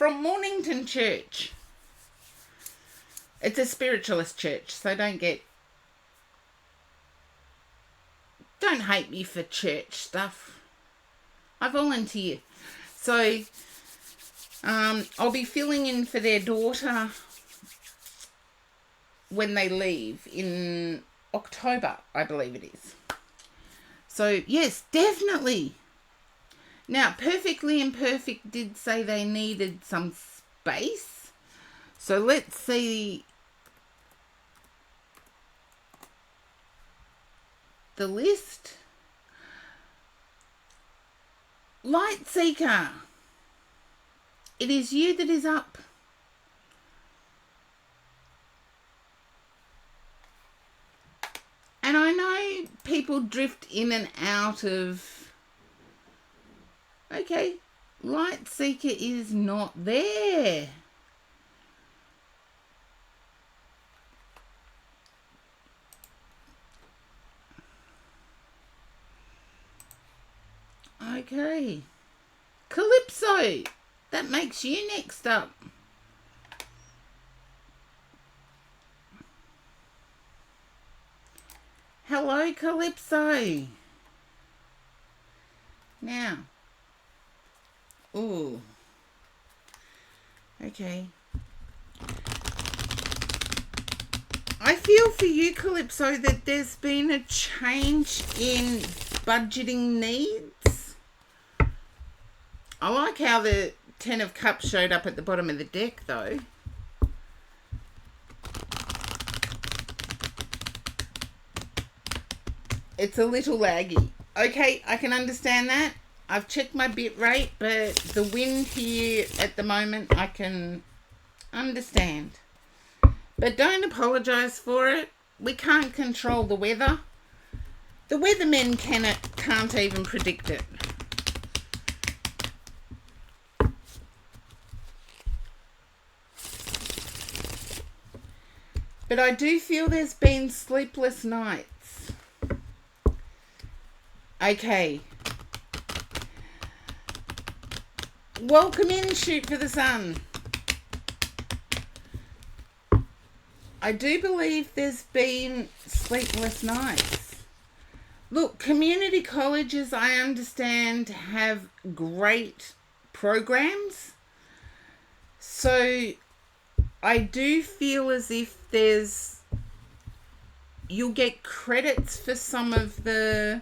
from Mornington Church. It's a spiritualist church, so don't hate me for church stuff. I volunteer. So I'll be filling in for their daughter when they leave in October, I believe it is. So, yes, definitely. Now, Perfectly Imperfect did say they needed some space. So let's see the list. Light Seeker, it is you that is up. And I know people drift in and out of... Okay, Light Seeker is not there. Okay. Calypso, that makes you next up. Hello, Calypso. Now. Ooh. Okay. I feel for you, Calypso, that there's been a change in budgeting needs. I like how the Ten of Cups showed up at the bottom of the deck, though. It's a little laggy. Okay, I can understand that. I've checked my bit rate, but the wind here at the moment, I can understand. But don't apologise for it. We can't control the weather. The weathermen can't even predict it. But I do feel there's been sleepless nights. Okay. Welcome in, Shoot for the Sun. I do believe there's been sleepless nights. Look, community colleges, I understand, have great programs. So I do feel as if you'll get credits for some of the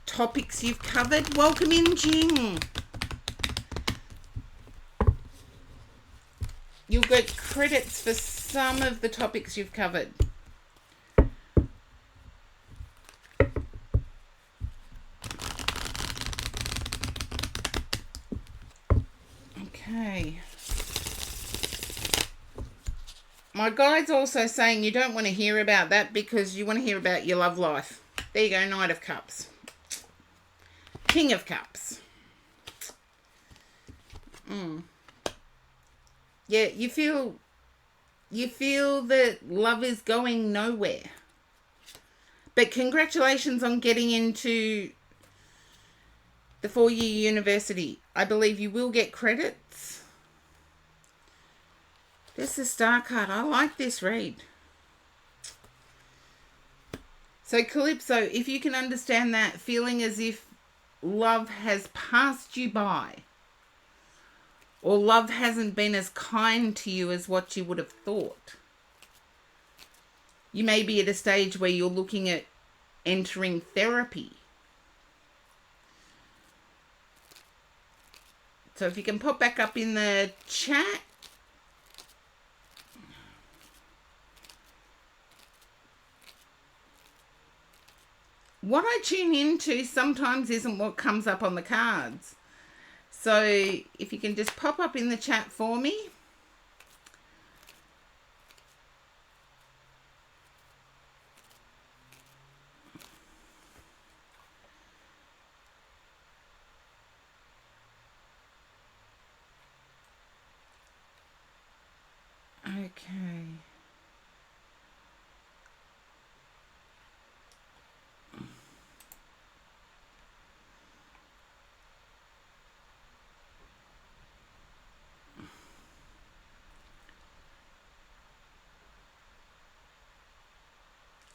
topics you've covered. Welcome in, Jing. You'll get credits for some of the topics you've covered. Okay. My guide's also saying you don't want to hear about that because you want to hear about your love life. There you go, Knight of Cups. King of Cups. Yeah, you feel that love is going nowhere. But congratulations on getting into the 4-year university. I believe you will get credits. This is Star card. I like this read. So Calypso, if you can understand that, feeling as if love has passed you by, or love hasn't been as kind to you as what you would have thought. You may be at a stage where you're looking at entering therapy. So if you can pop back up in the chat. What I tune into sometimes isn't what comes up on the cards. So if you can just pop up in the chat for me. Okay.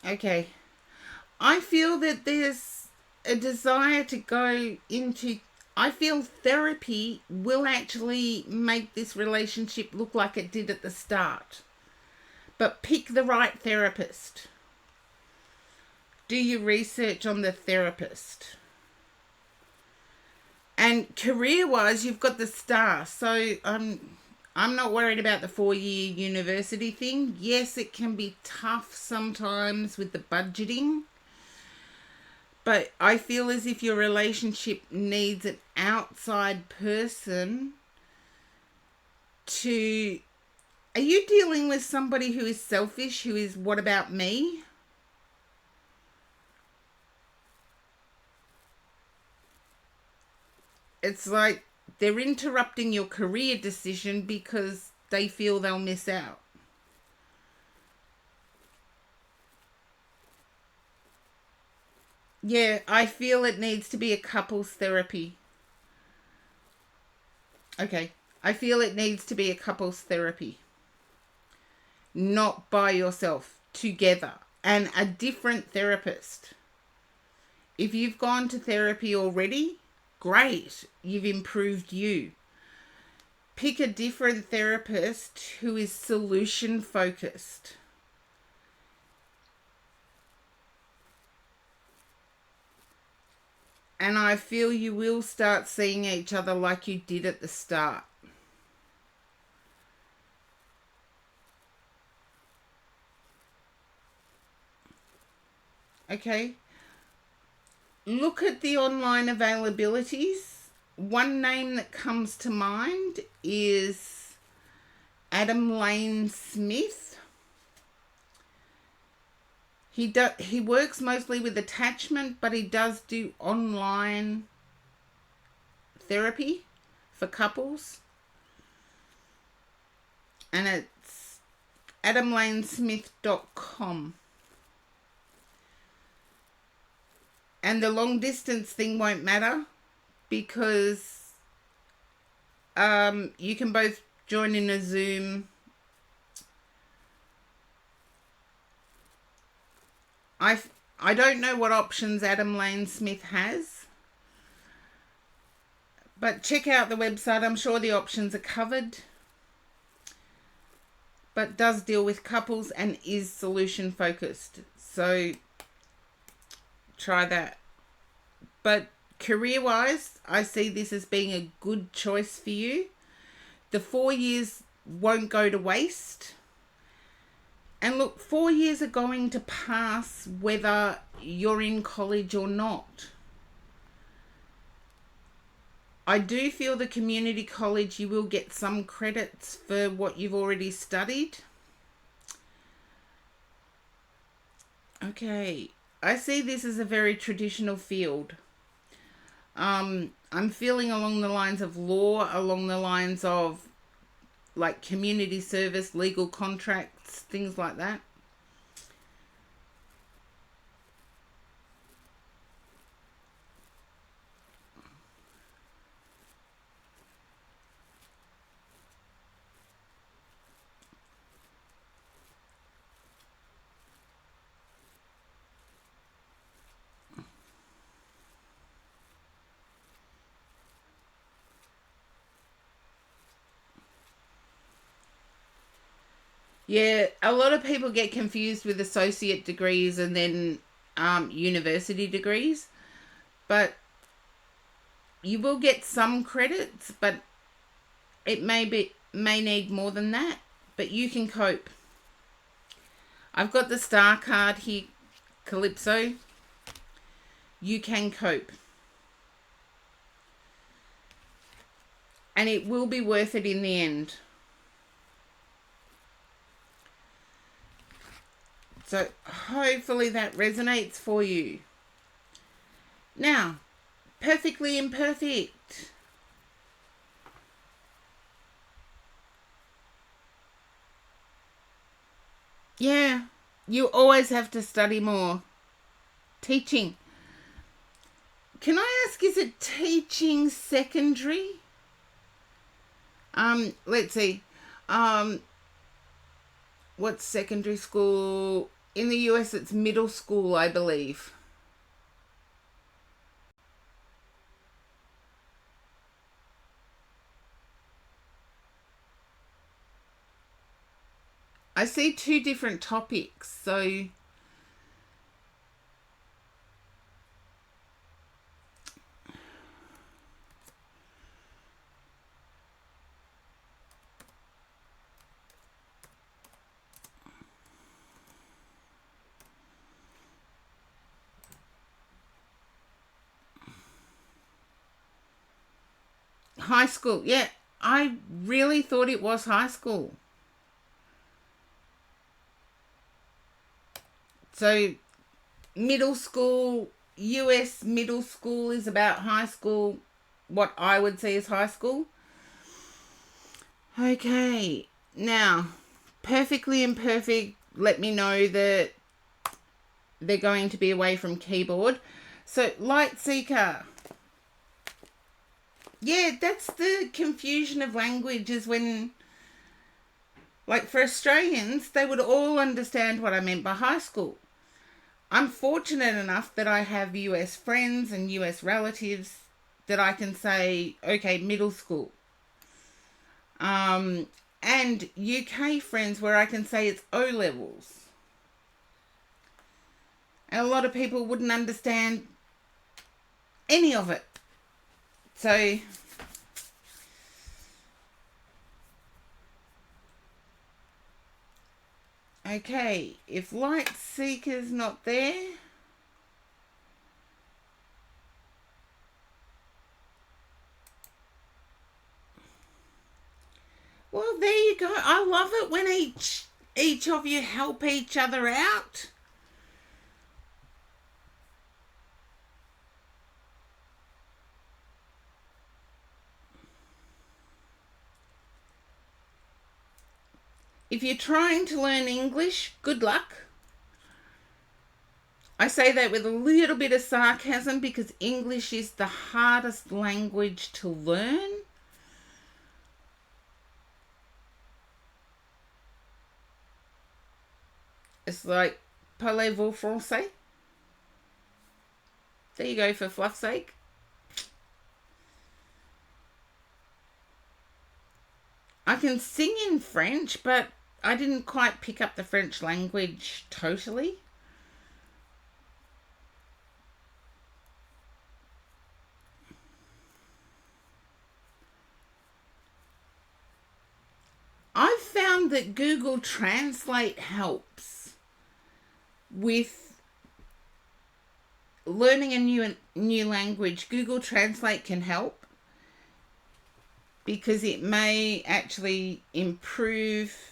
Okay. I feel that there's a desire to go into. I feel therapy will actually make this relationship look like it did at the start. But pick the right therapist. Do your research on the therapist. And career-wise, you've got the star. So I'm not worried about the 4-year university thing. Yes, it can be tough sometimes with the budgeting. But I feel as if your relationship needs an outside person to... Are you dealing with somebody who is selfish, who is, what about me? It's like they're interrupting your career decision because they feel they'll miss out. Yeah, I feel it needs to be a couples therapy. Okay. I feel it needs to be a couples therapy. Not by yourself, together. And a different therapist. If you've gone to therapy already, great. You've improved you. Pick a different therapist who is solution focused. And I feel you will start seeing each other like you did at the start. Okay? Look at the online availabilities. One name that comes to mind is Adam Lane Smith. He works mostly with attachment, but he does do online therapy for couples. And it's adamlanesmith.com. And the long distance thing won't matter because you can both join in a Zoom. I don't know what options Adam Lane Smith has, but check out the website. I'm sure the options are covered, but does deal with couples and is solution focused. So try that. But career-wise, I see this as being a good choice for you. The 4 years won't go to waste. And look, 4 years are going to pass whether you're in college or not. I do feel the community college, you will get some credits for what you've already studied. Okay, I see this as a very traditional field. I'm feeling along the lines of law, along the lines of like community service, legal contracts, things like that. Yeah, a lot of people get confused with associate degrees and then university degrees, but you will get some credits, but it may need more than that, but you can cope. I've got the star card here, Calypso. You can cope. And it will be worth it in the end. So hopefully that resonates for you. Now, perfectly imperfect. Yeah, you always have to study more. Teaching. Can I ask, is it teaching secondary? Let's see. What's secondary school? In the US, it's middle school, I believe. I see two different topics, so high school. Yeah, I really thought it was high school. So, middle school, US middle school is about high school, what I would say is high school. Okay, now, perfectly imperfect, let me know that they're going to be away from keyboard. So, light seeker. Yeah, that's the confusion of languages when, like for Australians, they would all understand what I meant by high school. I'm fortunate enough that I have US friends and US relatives that I can say, okay, middle school. And UK friends where I can say it's O levels. And a lot of people wouldn't understand any of it. So, okay, if light seeker's not there, well, there you go. I love it when each of you help each other out. If you're trying to learn English, good luck. I say that with a little bit of sarcasm because English is the hardest language to learn. It's like, parlez-vous français? There you go, for fluff's sake. I can sing in French, but I didn't quite pick up the French language totally. I've found that Google Translate helps with learning a new language. Google Translate can help because it may actually improve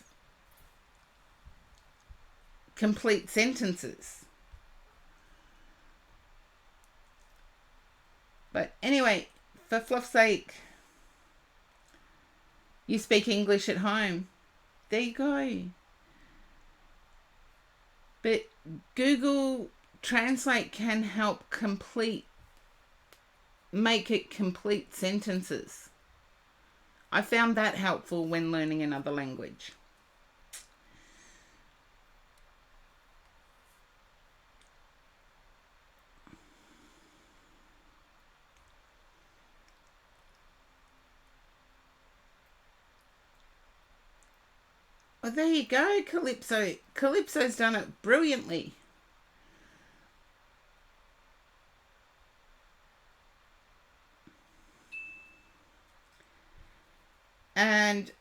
complete sentences. But anyway, for fluff's sake, you speak English at home. There you go. But Google Translate can help make it complete sentences. I found that helpful when learning another language. Well, there you go, Calypso. Calypso's done it brilliantly. And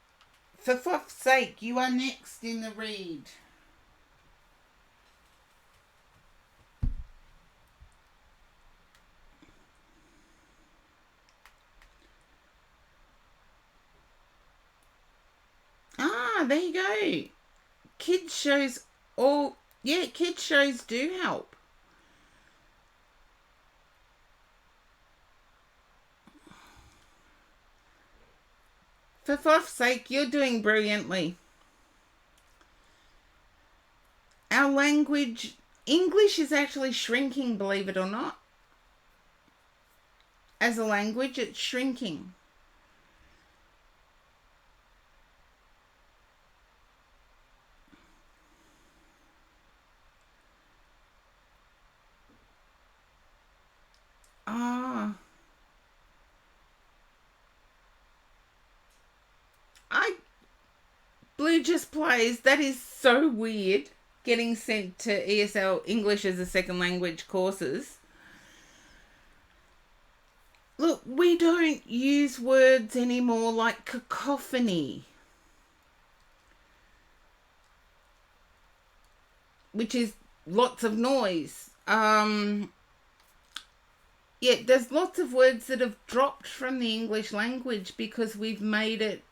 for fuck's sake, you are next in the read. Ah, there you go. Kids shows kids shows do help. For fuck's sake, you're doing brilliantly. Our language, English, is actually shrinking, believe it or not. As a language, it's shrinking. Blue just plays. That is so weird. Getting sent to ESL English as a second language courses. Look, we don't use words anymore like cacophony, which is lots of noise. Yeah, there's lots of words that have dropped from the English language because we've made it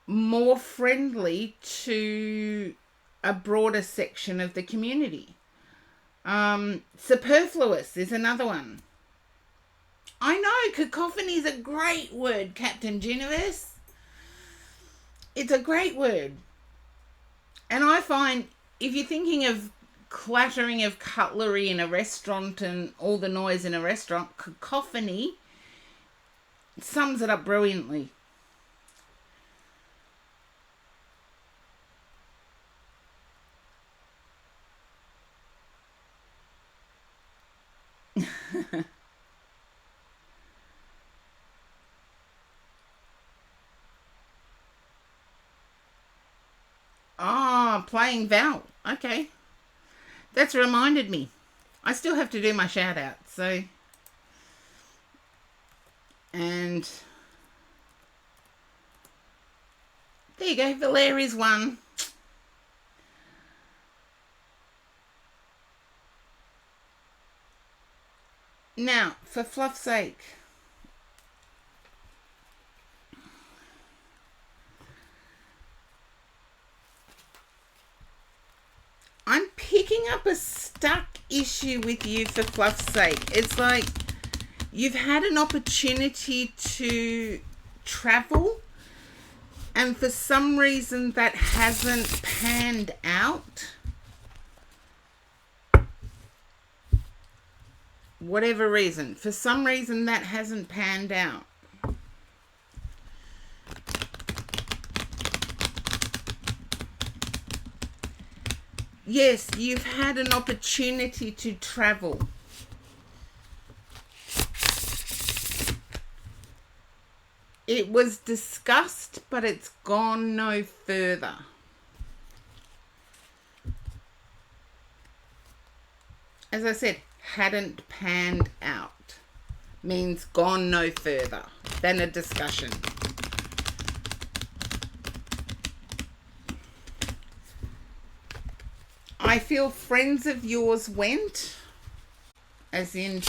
more friendly to a broader section of the community. Superfluous is another one. I know, cacophony is a great word, Captain Geniverse. It's a great word. And I find if you're thinking of clattering of cutlery in a restaurant and all the noise in a restaurant, cacophony sums it up brilliantly. Playing Val. Okay. That's reminded me. I still have to do my shout out, so. And there you go. Valeria's one. Now, for fluff's sake, I'm picking up a stuck issue with you for fluff's sake. It's like you've had an opportunity to travel and for some reason that hasn't panned out. Whatever reason. For some reason that hasn't panned out. Yes, you've had an opportunity to travel. It was discussed, but it's gone no further. As I said, hadn't panned out. Means gone no further than a discussion. I feel friends of yours went, as in